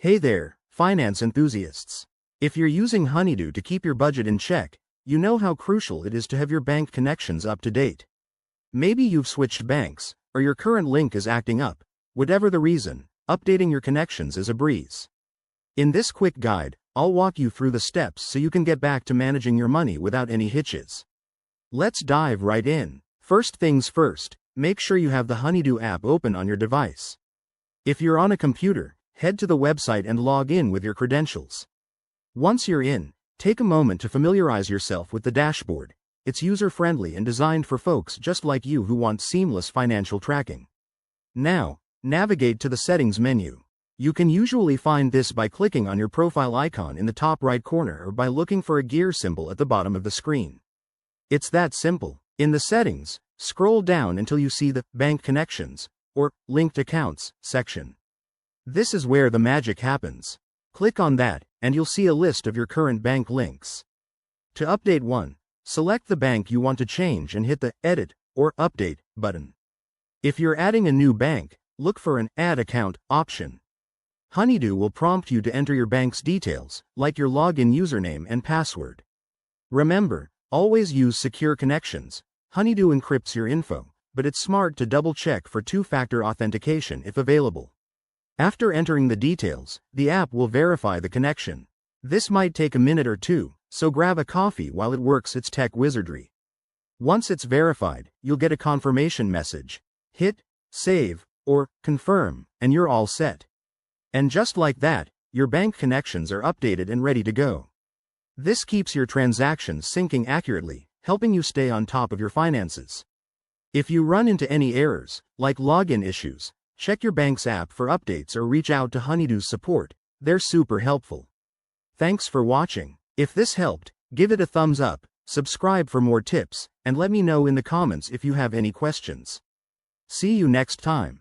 Hey there, finance enthusiasts. If you're using Honeydue to keep your budget in check, you know how crucial it is to have your bank connections up to date. Maybe you've switched banks, or your current link is acting up. Whatever the reason, updating your connections is a breeze. In this quick guide, I'll walk you through the steps so you can get back to managing your money without any hitches. Let's dive right in. First things first, make sure you have the Honeydue app open on your device. If you're on a computer, head to the website and log in with your credentials. Once you're in, take a moment to familiarize yourself with the dashboard. It's user-friendly and designed for folks just like you who want seamless financial tracking. Now, navigate to the Settings menu. You can usually find this by clicking on your profile icon in the top right corner or by looking for a gear symbol at the bottom of the screen. It's that simple. In the Settings, scroll down until you see the Bank Connections, or Linked Accounts, section. This is where the magic happens. Click on that, and you'll see a list of your current bank links. To update one, select the bank you want to change and hit the Edit or Update button. If you're adding a new bank, look for an Add Account option. Honeydue will prompt you to enter your bank's details, like your login username and password. Remember, always use secure connections. Honeydue encrypts your info, but it's smart to double-check for two-factor authentication if available. After entering the details, the app will verify the connection. This might take a minute or two, so grab a coffee while it works its tech wizardry. Once it's verified, you'll get a confirmation message. Hit Save or Confirm, and you're all set. And just like that, your bank connections are updated and ready to go. This keeps your transactions syncing accurately, helping you stay on top of your finances. If you run into any errors, like login issues, check your bank's app for updates or reach out to Honeydue's support. They're super helpful. Thanks for watching. If this helped, give it a thumbs up, subscribe for more tips, and let me know in the comments if you have any questions. See you next time.